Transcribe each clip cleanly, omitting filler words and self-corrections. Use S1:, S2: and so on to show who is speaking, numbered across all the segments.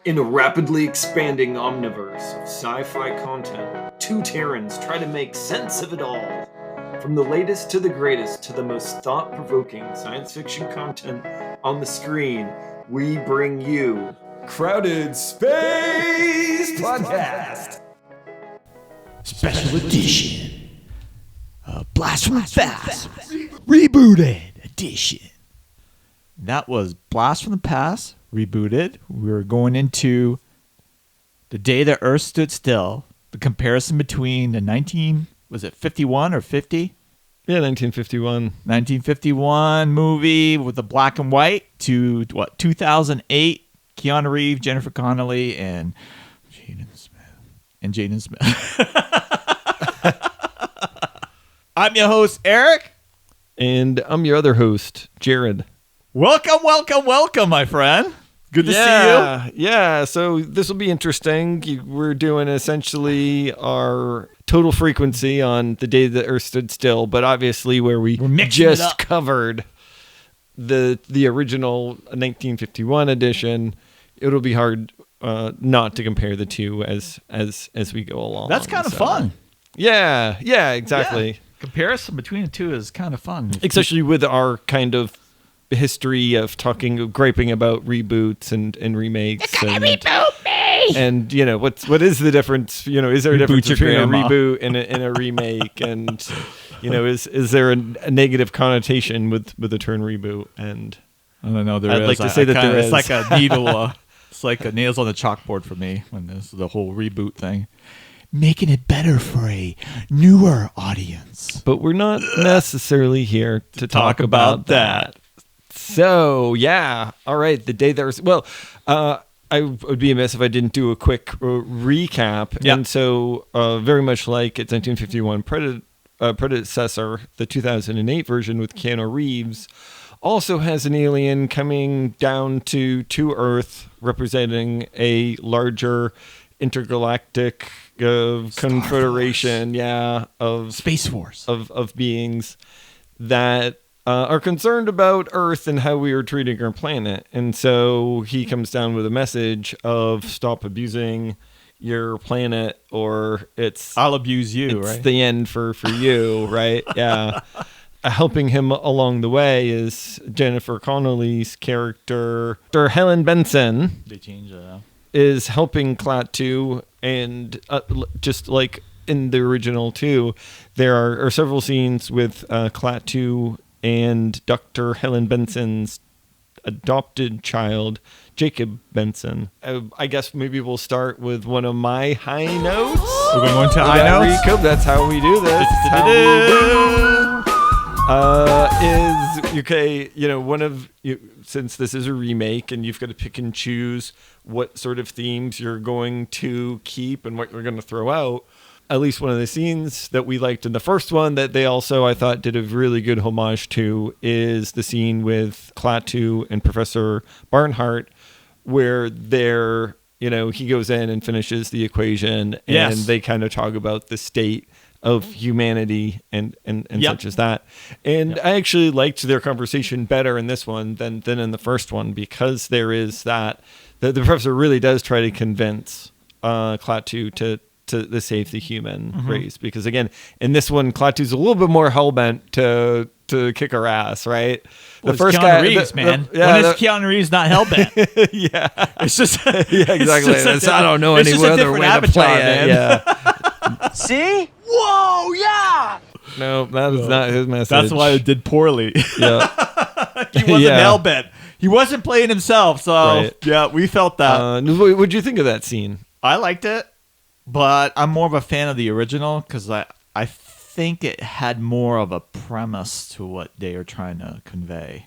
S1: In a rapidly expanding omniverse of sci-fi content, two Terrans try to make sense of it all. From the latest to the greatest to the most thought-provoking science fiction content on the screen, we bring you Crowded Space Podcast!
S2: Special edition. Blast from the Past. Rebooted edition. That was Blast from the Past. Rebooted. We were going into the day the Earth stood still. The comparison between the 51 or 50?
S3: Yeah, 1951.
S2: 1951 movie with the black and white to 2008. Keanu Reeves, Jennifer Connelly, and Jaden Smith. I'm your host, Eric.
S3: And I'm your other host, Jared.
S2: Welcome, my friend. Good to see you.
S3: Yeah, so this will be interesting. We're doing essentially our total frequency on the day the Earth stood still, but obviously where we just covered the original 1951 edition, it'll be hard not to compare the two as we go along.
S2: That's kind of fun.
S3: Yeah, exactly.
S2: Yeah. Comparison between the two is kind of fun.
S3: Especially with our kind of history of griping about reboots and remakes. It's gonna reboot me! And, what is the difference? Is there a difference between a reboot and a remake? And, is there a negative connotation with the term reboot? And
S2: I don't know.
S3: I'd like to say that there is.
S2: It's like a needle. It's like a nails on the chalkboard for me when there's the whole reboot thing. Making it better for a newer audience.
S3: But we're not necessarily here to talk about that. So, yeah. All right. The day there was... Well, I would be amiss if I didn't do a quick recap.
S2: Yep.
S3: And so, very much like its 1951 predecessor, the 2008 version with Keanu Reeves also has an alien coming down to Earth representing a larger intergalactic confederation, of
S2: Space Force
S3: of beings that are concerned about Earth and how we are treating our planet. And so he comes down with a message of stop abusing your planet or
S2: I'll abuse you,
S3: it's
S2: right?
S3: the end for you, right? Yeah. Helping him along the way is Jennifer Connelly's character, Helen Benson.
S2: They changed it now.
S3: Is helping Klaatu, and just like in the original too, there are several scenes with Klaatu and Dr. Helen Benson's adopted child, Jacob Benson. I guess maybe we'll start with one of my high notes.
S2: We're going to high notes?
S3: That's how we do this. Is okay, one of you, since this is a remake and you've got to pick and choose what sort of themes you're going to keep and what you're going to throw out. At least one of the scenes that we liked in the first one that they also, I thought, did a really good homage to is the scene with Klaatu and Professor Barnhart, where they're, he goes in and finishes the equation and they kind of talk about the state of humanity and such as that. And I actually liked their conversation better in this one than in the first one, because there is that the professor really does try to convince Klaatu to save the human race, because again, in this one, Klaatu's a little bit more hellbent to kick her ass, right?
S2: Well, the first Keanu guy, Reeves, man. When is Keanu Reeves not hellbent?
S3: Yeah,
S2: it's just
S3: exactly. I don't know any other way to play it. Yeah.
S4: See? Whoa, yeah.
S3: No, that is not his message.
S2: That's why it did poorly.
S3: Yeah.
S2: He wasn't hellbent. He wasn't playing himself. So
S3: right.
S2: Yeah, we felt that.
S3: What did you think of that scene?
S2: I liked it, but I'm more of a fan of the original because I think it had more of a premise to what they are trying to convey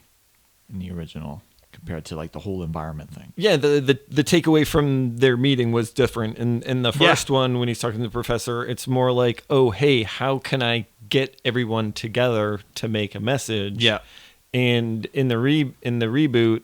S2: in the original compared to like the whole environment thing.
S3: Yeah, the takeaway from their meeting was different. In the first one, when he's talking to the professor, it's more like, oh, hey, how can I get everyone together to make a message?
S2: Yeah.
S3: And in the reboot,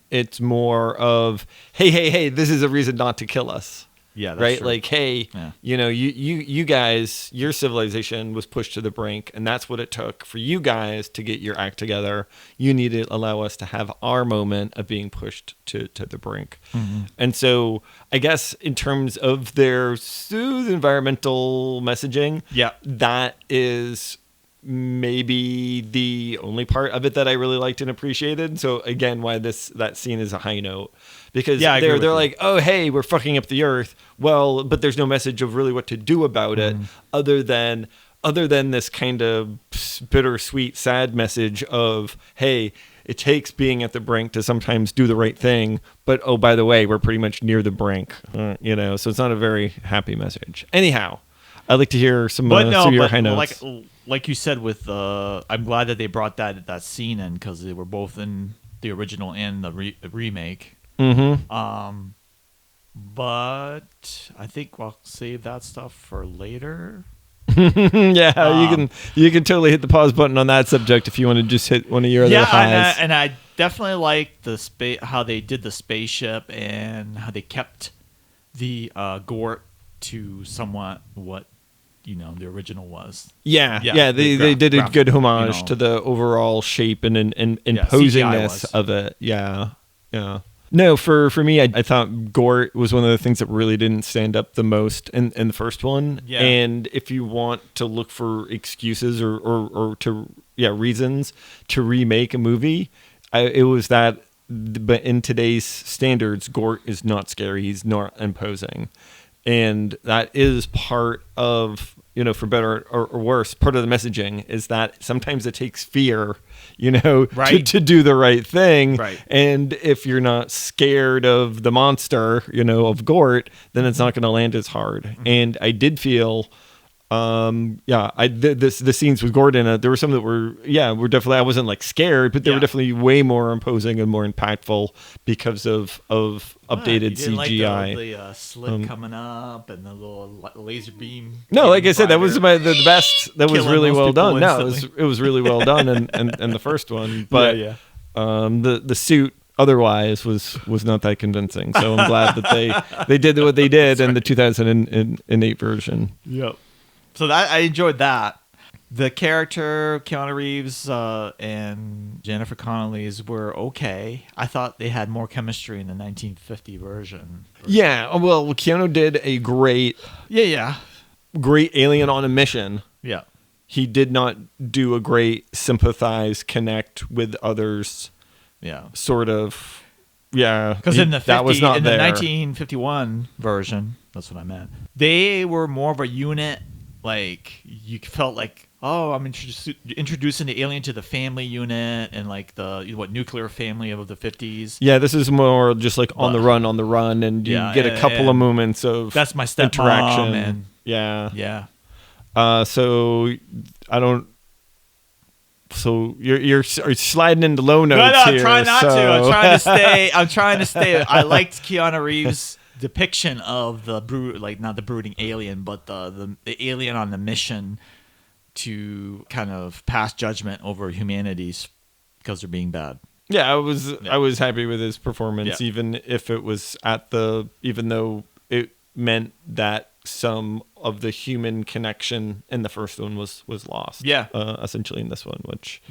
S3: it's more of, hey, this is a reason not to kill us.
S2: Yeah, that's
S3: right?
S2: true.
S3: Like, hey,
S2: Yeah.
S3: you guys, your civilization was pushed to the brink, and that's what it took for you guys to get your act together. You need to allow us to have our moment of being pushed to the brink.
S2: Mm-hmm.
S3: And so I guess in terms of their environmental messaging,
S2: Yeah.
S3: that is maybe the only part of it that I really liked and appreciated. So again, why that scene is a high note, because
S2: Yeah, I agree with
S3: they're
S2: you.
S3: like, oh hey, we're fucking up the earth. Well, but there's no message of really what to do about it, other than this kind of bittersweet, sad message of, hey, it takes being at the brink to sometimes do the right thing, but oh, by the way, we're pretty much near the brink, so it's not a very happy message. Anyhow, I'd like to hear some of your high notes.
S2: Like you said, with I'm glad that they brought that scene in, because they were both in the original and the remake.
S3: Mm-hmm.
S2: But I think I'll save that stuff for later.
S3: Yeah, you can totally hit the pause button on that subject if you want to just hit one of your other highs.
S2: And I definitely like how they did the spaceship, and how they kept the Gort to somewhat what the original was.
S3: Yeah, they did a good homage to the overall shape and imposingness of it. Yeah. No, for me, I thought Gort was one of the things that really didn't stand up the most in the first one.
S2: Yeah.
S3: And if you want to look for excuses or reasons to remake a movie, it was that. But in today's standards, Gort is not scary. He's not imposing. And that is part of, for better or worse, part of the messaging is that sometimes it takes fear,
S2: Right.
S3: to do the right thing.
S2: Right.
S3: And if you're not scared of the monster, of Gort, then it's not going to land as hard. Mm-hmm. And I did feel, the scenes with Gordon, there were some that were definitely, I wasn't like scared, but they were definitely way more imposing and more impactful because of updated CGI.
S2: Like the slit coming up and the little laser beam.
S3: No, like I said, that was the best. That was really well done. No,
S2: instantly.
S3: it was really well done in the first one. But the suit otherwise was not that convincing. So I'm glad that they did what they did in the 2008 version.
S2: Yep. So that I enjoyed that. The character Keanu Reeves and Jennifer Connelly's were okay. I thought they had more chemistry in the 1950 version.
S3: Yeah, well, Keanu did a great alien on a mission.
S2: Yeah.
S3: He did not do a great sympathize, connect with others.
S2: Yeah.
S3: Sort of. Yeah.
S2: Because in the
S3: 1951
S2: version, that's what I meant. They were more of a unit. Like, you felt like, oh, I'm introducing the alien to the family unit and like the nuclear family of the 50s.
S3: Yeah, this is more just like on the run, and you get a couple of moments of
S2: that's my stepmom
S3: interaction.
S2: And
S3: yeah. So I don't. So you're sliding into low notes
S2: I'm
S3: here.
S2: trying not to. I'm trying to stay. I liked Keanu Reeves' depiction of the not the brooding alien, but the alien on the mission to kind of pass judgment over humanities because they're being bad.
S3: Yeah, I was happy with his performance, even if it was even though it meant that some of the human connection in the first one was lost.
S2: Yeah.
S3: Essentially in this one, which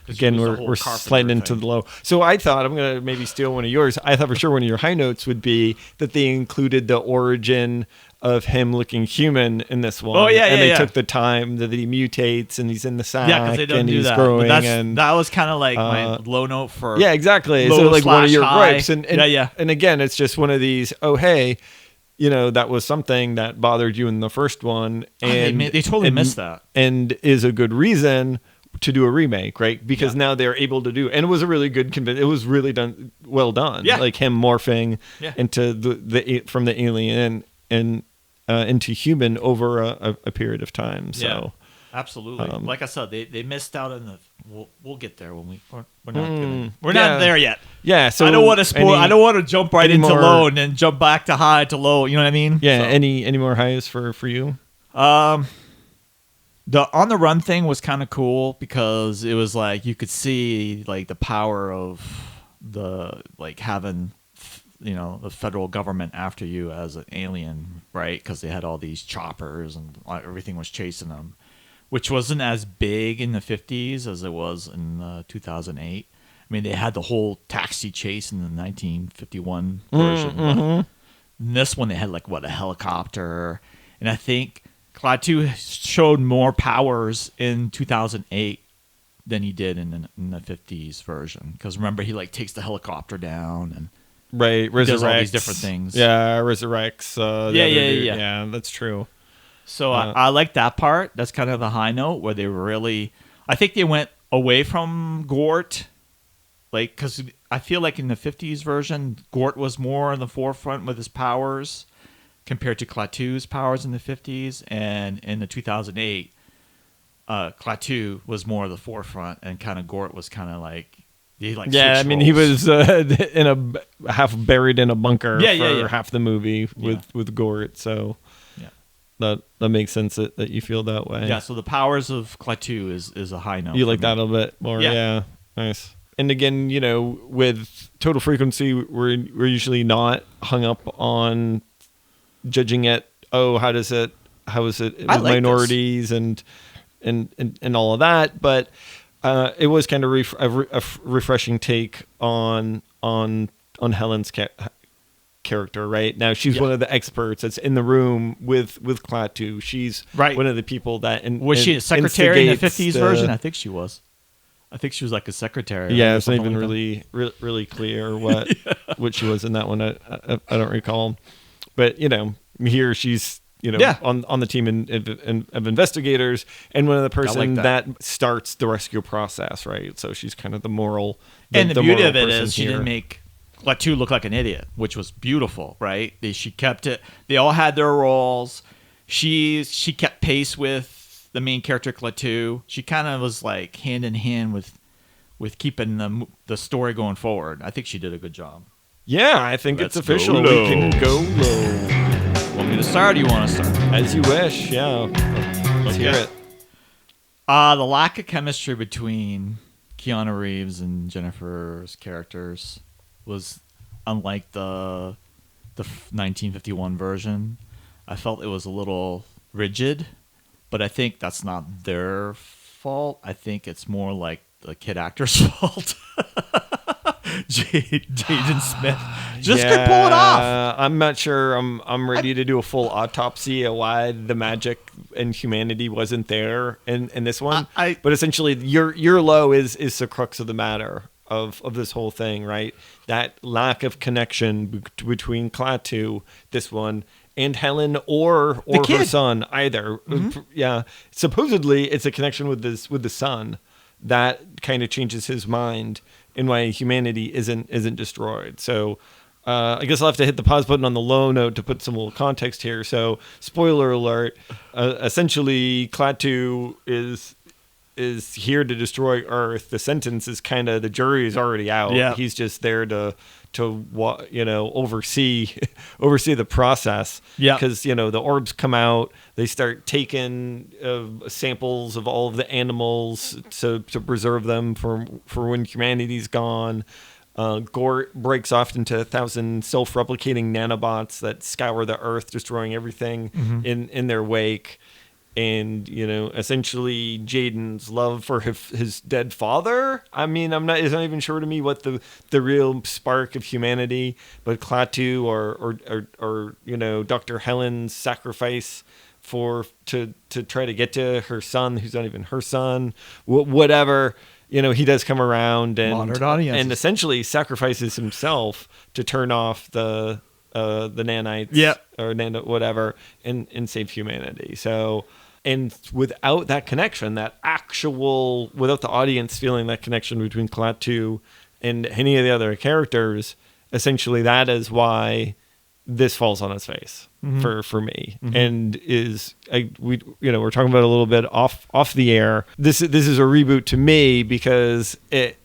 S2: again
S3: we're sliding into the low. So I thought, I'm gonna maybe steal one of yours. I thought for sure one of your high notes would be that they included the origin of him looking human in this one.
S2: Oh yeah,
S3: and they took the time that he mutates and he's in the sack and he's growing.
S2: That was kind of like my low note for
S3: exactly. So like one of your
S2: high.
S3: gripes, and again, it's just one of these. Oh hey. That was something that bothered you in the first one, and
S2: they totally missed that,
S3: and is a good reason to do a remake, right? Because now they're able to do, and it was a really good it was really well done.
S2: Yeah.
S3: Like him morphing into the from the alien and into human over a period of time. So
S2: absolutely, like I said, they missed out on the. We'll get there when we're not there yet.
S3: Yeah, so
S2: I don't want to spoil. I don't want to jump right into low and then jump back to high to low. You know what I mean?
S3: Yeah. So. Any more highs for you?
S2: The on the run thing was kind of cool because it was like you could see like the power of the like having the federal government after you as an alien, right? Because they had all these choppers and everything was chasing them, which wasn't as big in the 50s as it was in 2008. I mean, they had the whole taxi chase in the 1951 version. But in this one, they had a helicopter. And I think Klaatu showed more powers in 2008 than he did in the 50s version. Because remember, he takes the helicopter down and does all these different things.
S3: Yeah, resurrects.
S2: Yeah,
S3: that's true.
S2: So I like that part. That's kind of the high note where they really... I think they went away from Gort. Because I feel like in the 50s version, Gort was more in the forefront with his powers compared to Klaatu's powers in the 50s. And in the 2008, Klaatu was more of the forefront, and kind of Gort was kind of he
S3: he was in half buried in a bunker for half the movie with Gort. So that makes sense that you feel that way.
S2: Yeah. So the powers of Klaatu is a high note.
S3: You like that a little bit more? Yeah. Nice. And again, with Total Frequency, we're usually not hung up on judging it. Oh, how is it with minorities and all of that? But it was kind of a refreshing take on Helen's character. Right now, she's one of the experts that's in the room with Klaatu. She's one of the people that
S2: was she a secretary in the 50s version? I think she was. I think she was a secretary.
S3: Yeah, it's not even really clear what she was in that one. I don't recall. But, here she's, on the team of investigators and one of the person that starts the rescue process, right? So she's kind of the moral.
S2: And the beauty of it is she didn't make Klaatu look like an idiot, which was beautiful, right? She kept it. They all had their roles. She kept pace with the main character Klaatu. She kind of was hand in hand with keeping the story going forward. I think she did a good job.
S3: Yeah, I think it's official. We can go low.
S2: Want me to start, or do you want to start?
S3: As you wish. Yeah, let's hear it.
S2: The lack of chemistry between Keanu Reeves and Jennifer's characters was unlike the 1951 version. I felt it was a little rigid. But I think that's not their fault. I think it's more like the kid actor's fault. Jaden Smith just could pull it off.
S3: I'm not sure I'm ready to do a full autopsy of why the magic and humanity wasn't there in this one. But essentially, your low is the crux of the matter of this whole thing, right? That lack of connection between Klaatu, this one, and Helen or her son either. Mm-hmm. Yeah, supposedly it's a connection with the son that kind of changes his mind and why humanity isn't destroyed. So I guess I'll have to hit the pause button on the low note to put some little context here. So spoiler alert: essentially, Klaatu is here to destroy Earth. The sentence is kind of the jury is already out.
S2: Yeah.
S3: He's just there to oversee the process.
S2: Yeah,
S3: because the orbs come out, they start taking samples of all of the animals to preserve them for when humanity's gone. Gort breaks off into 1,000 self-replicating nanobots that scour the Earth, destroying everything in their wake. And essentially Jaden's love for his dead father. I mean, it's not even sure to me what the real spark of humanity, but Klaatu or Dr. Helen's sacrifice to try to get to her son, who's not even her son. Whatever, he does come around and essentially sacrifices himself to turn off the nanites, or nano whatever, and save humanity. So. And without that connection, without the audience feeling that connection between Klaatu and any of the other characters, essentially that is why this falls on its face for me. And we're talking about a little bit off the air. This is a reboot to me because it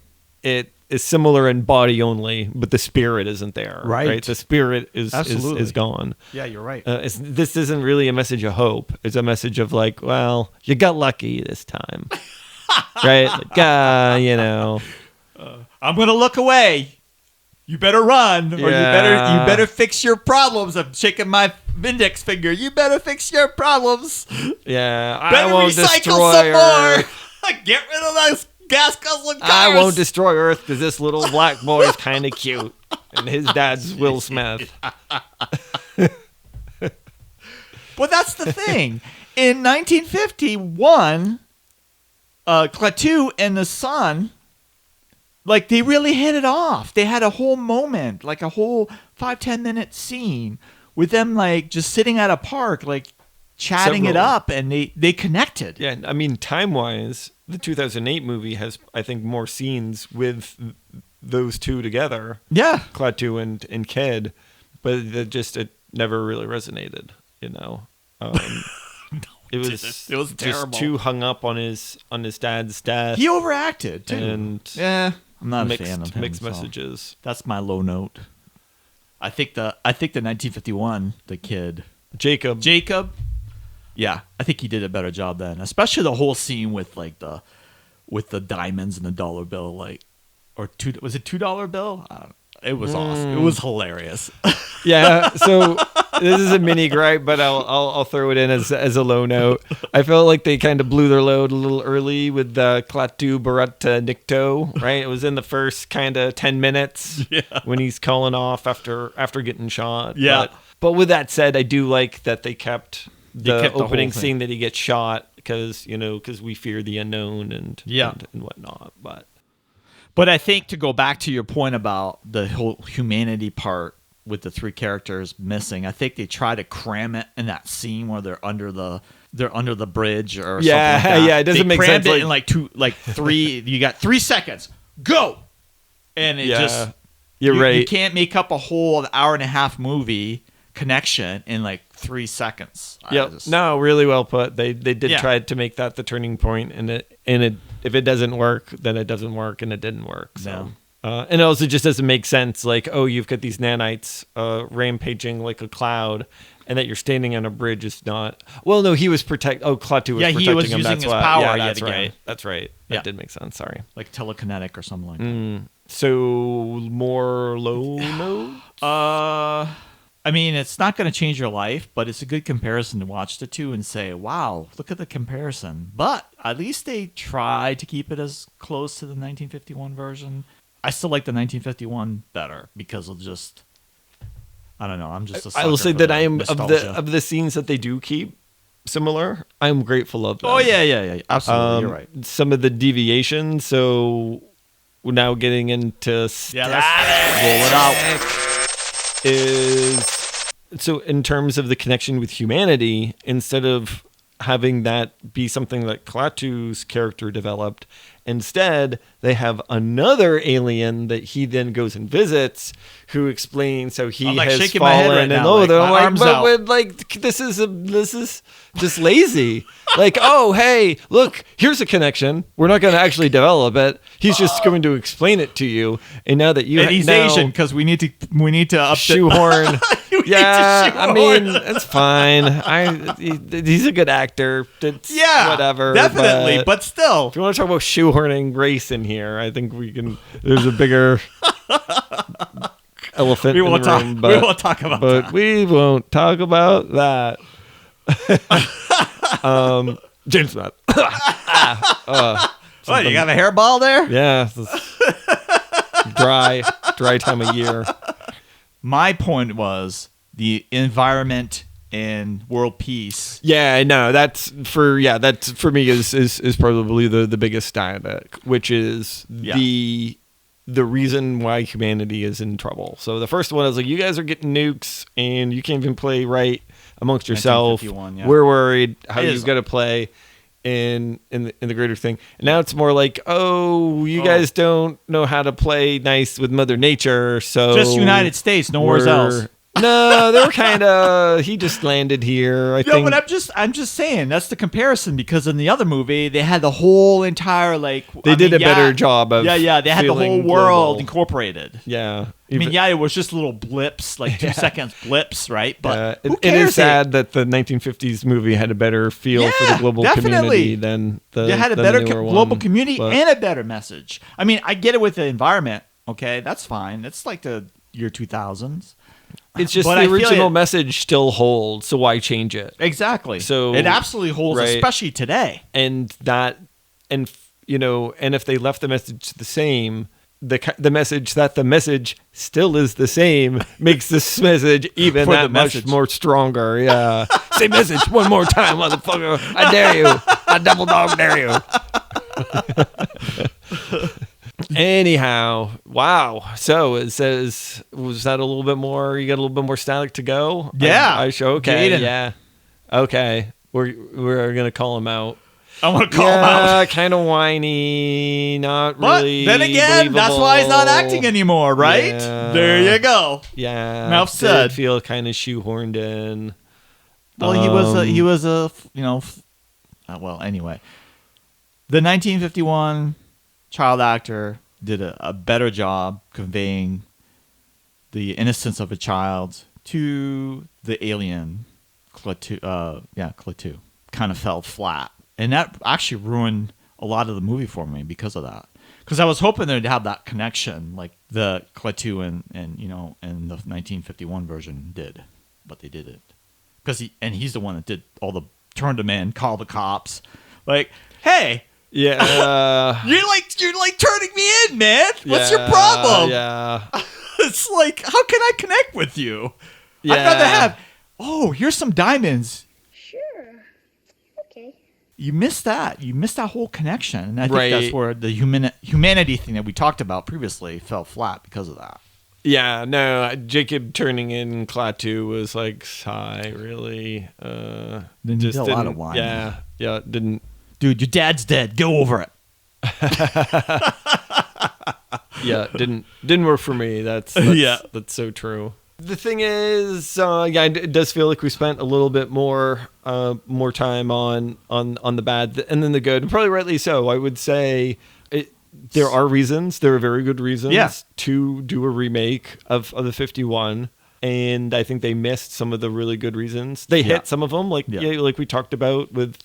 S3: is similar in body only, but the spirit isn't there. Right? The spirit is gone.
S2: Yeah, you're right.
S3: This isn't really a message of hope. It's a message of well, you got lucky this time, right?
S2: I'm gonna look away. You better run, or
S3: Yeah.
S2: you better fix your problems. I'm shaking my index finger. You better fix your problems.
S3: Yeah, I
S2: Better
S3: won't
S2: recycle
S3: destroy
S2: some
S3: Earth.
S2: more. Get rid of those gas guzzling cars.
S3: I won't destroy Earth because this little black boy is kind of cute, and his dad's Will Smith.
S2: But that's the thing. In 1951, Klaatu and the son, like, they really hit it off. They had a whole moment, like a whole 5-10 minute scene with them, like, just sitting at a park, like, chatting it
S3: Several.
S2: up, and they connected.
S3: Yeah, I mean, time-wise, the 2008 movie has, I think, more scenes with those two together,
S2: Yeah.
S3: Klaatu and Ked, but it never really resonated, you know. It was
S2: terrible.
S3: just too hung up on his dad's death.
S2: He overacted, too.
S3: And
S2: yeah, I'm not
S3: mixed,
S2: a fan of him.
S3: mixed
S2: so
S3: messages.
S2: that's my low note. I think the 1951, the kid. Jacob. Yeah, I think he did a better job then, especially the whole scene with like the diamonds and the dollar bill, like, or was it $2 bill? I don't know. It was awesome. It was hilarious.
S3: Yeah, so this is a mini gripe, but I'll throw it in as a low note. I felt like they kind of blew their load a little early with the Klaatu Barata Nikto, right? It was in the first kind of 10 minutes when he's calling off after getting shot.
S2: Yeah.
S3: But with that said, I do like that they kept the
S2: kept the
S3: opening
S2: whole thing.
S3: scene that he gets shot because we fear the unknown and whatnot.
S2: But I think, to go back to your point about the whole humanity part with the three characters missing, I think they try to cram it in that scene where they're under the bridge or something like that.
S3: Yeah, it doesn't make
S2: crammed
S3: sense,
S2: it in three. You got 3 seconds. Go, and it just
S3: you're right.
S2: You can't make up a whole hour and a half movie connection in like 3 seconds.
S3: No, really well put. They did
S2: Yeah.
S3: try to make that the turning point, and if it doesn't work, then it doesn't work, and it didn't work. So. And it also just doesn't make sense. Like, oh, you've got these nanites rampaging like a cloud, and that you're standing on a bridge is not. Well, no, he was Klaatu was protecting
S2: he was
S3: him.
S2: using
S3: That's
S2: his
S3: why.
S2: power
S3: Yeah,
S2: yet
S3: that's
S2: again.
S3: right. That's right. That
S2: Yeah.
S3: did make sense. Sorry.
S2: like telekinetic or something like that.
S3: So more low notes.
S2: I mean, it's not going to change your life, but it's a good comparison to watch the two and say, wow, look at the comparison. But at least they tried to keep it as close to the 1951 version. I still like the 1951 better because of just, I don't know, I'm just a
S3: I will
S2: sucker
S3: say
S2: for
S3: that
S2: the
S3: I am
S2: nostalgia.
S3: of the scenes that they do keep similar. I'm grateful of them.
S2: Oh, yeah. Absolutely, you're right.
S3: Some of the deviations. So we're now getting into
S2: Yeah, let's roll it out.
S3: is so in terms of the connection with humanity, instead of having that be something that Klaatu's character developed, instead they have another alien that he then goes and visits, who explains how he
S2: I'm, like,
S3: has
S2: shaking my head
S3: fallen
S2: right
S3: and
S2: now, like,
S3: they're
S2: my
S3: like,
S2: arms
S3: but
S2: out.
S3: when, like this is just lazy. Like, oh hey, look, here's a connection. We're not going to actually develop it. He's just going to explain it to you. And now that you
S2: And he's
S3: now
S2: Asian because we need to up
S3: shoehorn.
S2: We need to
S3: Yeah, I
S2: shoehorn.
S3: mean, it's fine. He's a good actor. It's whatever.
S2: definitely, but still.
S3: if you want to talk about shoehorning race in here, I think we can. There's a bigger elephant
S2: We
S3: in
S2: won't
S3: the
S2: talk.
S3: room,
S2: We won't talk about
S3: but
S2: that.
S3: we won't talk about that. James Smith.
S2: What, you got a hairball there?
S3: Yeah, it's dry time of year.
S2: My point was the environment and world peace.
S3: Yeah, no, that's for me is probably the biggest dynamic, which is the reason why humanity is in trouble. So the first one is like, you guys are getting nukes and you can't even play right amongst yourself.
S2: 1951, yeah.
S3: We're worried how
S2: It
S3: you've
S2: is.
S3: got to play in the greater thing. And now it's more like, oh, you guys don't know how to play nice with Mother Nature, so
S2: Just United States, nowhere else.
S3: No, they were kind of. He just landed here. I
S2: No,
S3: think.
S2: but I'm just saying that's the comparison, because in the other movie they had the whole entire
S3: They did a better job of
S2: they had the whole
S3: feeling
S2: world
S3: global.
S2: incorporated.
S3: Yeah.
S2: I mean, it was just little blips, like 2 seconds blips, right? But who
S3: it
S2: cares?
S3: is sad that the 1950s movie had a better feel for the global
S2: definitely.
S3: community than the.
S2: They had a
S3: than
S2: better
S3: the newer
S2: global
S3: one,
S2: community
S3: but-
S2: and a better message. I mean, I get it with the environment. Okay, that's fine. It's like the year 2000s.
S3: It's just
S2: But
S3: the
S2: I feel
S3: original
S2: it-
S3: message still holds, so why change it?
S2: Exactly.
S3: So-
S2: it absolutely holds,
S3: right.
S2: especially today.
S3: And if they left the message the same, the message that the message still is the same makes this message even
S2: For the
S3: that much
S2: message.
S3: more stronger. Yeah. Say message one more time, motherfucker. I dare you. I double dog dare you. Anyhow, wow. So it says, was that a little bit more? You got a little bit more static to go?
S2: Yeah.
S3: I show. Okay.
S2: Jaden.
S3: Yeah. Okay. We're gonna call him out.
S2: I want to call him out.
S3: Kind of whiny, not
S2: But
S3: really.
S2: then again, that's why he's not acting anymore, right?
S3: Yeah.
S2: There you go.
S3: Yeah,
S2: Enough said.
S3: Did feel kind of shoehorned in.
S2: Well, well, anyway. The 1951 child actor did a better job conveying the innocence of a child to the alien. Klaatu kind of fell flat. And that actually ruined a lot of the movie for me because of that. Because I was hoping they'd have that connection like the Klaatu and the 1951 version did. But they didn't. He's the one that did all the turned him in, call the cops. Like, hey,
S3: Yeah,
S2: you're like turning me in, man. What's your problem?
S3: Yeah,
S2: It's like, how can I connect with you?
S3: Yeah.
S2: I'd rather have, here's some diamonds.
S5: Sure. Okay.
S2: You missed that. You missed that whole connection. And I think
S3: Right.
S2: that's where the humanity thing that we talked about previously fell flat because of that.
S3: yeah. No, Jacob turning in Klaatu was like, sigh, really.
S2: Then you did a lot of whining.
S3: Yeah. Didn't.
S2: Dude, your dad's dead. Go over it.
S3: Yeah, didn't work for me. That's so true. The thing is, it does feel like we spent a little bit more time on the bad and then the good. Probably rightly so. I would say there are reasons. There are very good reasons to do a remake of the 51. And I think they missed some of the really good reasons. They hit some of them, like we talked about with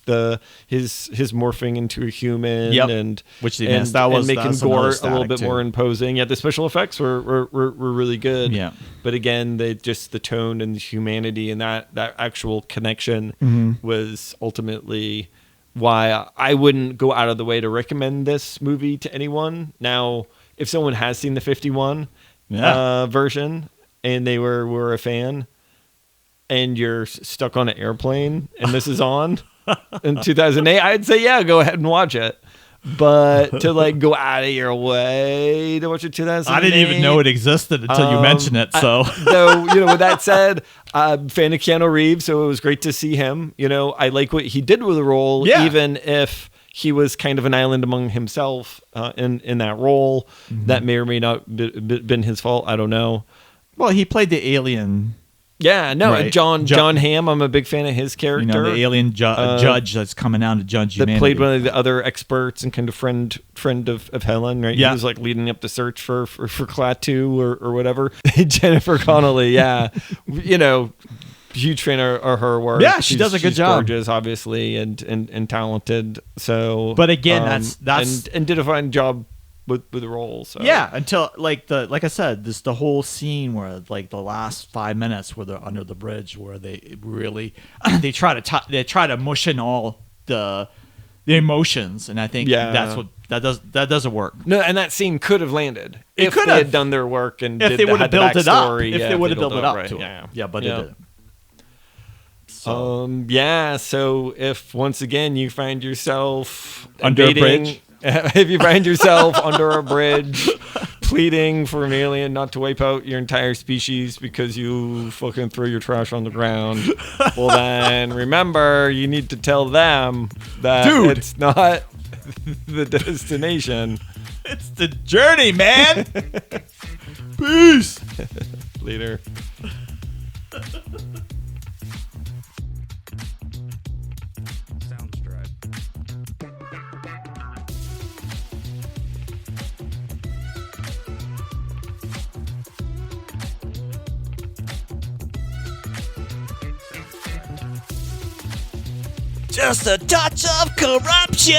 S3: his morphing into a human, and
S2: which they
S3: and,
S2: missed. That was
S3: and making
S2: that's
S3: gore
S2: another
S3: a little
S2: static
S3: bit
S2: too.
S3: more imposing. Yeah, the special effects were really good.
S2: Yeah.
S3: But again, the tone and the humanity and that actual connection
S2: Mm-hmm.
S3: was ultimately why I wouldn't go out of the way to recommend this movie to anyone. Now, if someone has seen the 51 version and they were a fan and you're stuck on an airplane and this is on in 2008, I'd say, yeah, go ahead and watch it. But to like go out of your way to watch it 2008,
S2: I didn't even know it existed until you mentioned it. So,
S3: though, with that said, fan of Keanu Reeves, so it was great to see him. I like what he did with the role, even if he was kind of an island among himself in that role.
S2: Mm-hmm.
S3: That may or may not been his fault. I don't know.
S2: well, he played the alien.
S3: Yeah, no,
S2: Right.
S3: John Hamm. I'm a big fan of his character.
S2: The alien judge that's coming down to judge
S3: that
S2: humanity.
S3: played one of the other experts and kind of friend of Helen, right?
S2: Yeah.
S3: He was like leading up the search for Klaatu or whatever. Jennifer Connelly, yeah. Huge fan of her work.
S2: Yeah, she does a good
S3: she's
S2: job.
S3: gorgeous, obviously, and talented. So,
S2: But again, that's
S3: and did a fine job with the role. So
S2: yeah, until like I said, the whole scene where like the last 5 minutes where they're under the bridge, where they really they try to mush in all the emotions, and I think that's what that doesn't work.
S3: No, and that scene could have landed if
S2: could
S3: they
S2: have.
S3: had done their work and
S2: If they would have built it up,
S3: backstory.
S2: if they would have built it up
S3: right,
S2: to it,
S3: yeah.
S2: but
S3: Yeah.
S2: it didn't.
S3: So if once again you find yourself
S2: Under a
S3: invading-
S2: bridge?
S3: if you find yourself under a bridge pleading for an alien not to wipe out your entire species because you fucking throw your trash on the ground, well then remember you need to tell them that
S2: Dude.
S3: it's not the destination.
S2: It's the journey, man. Peace.
S3: Later.
S2: Just a touch of corruption.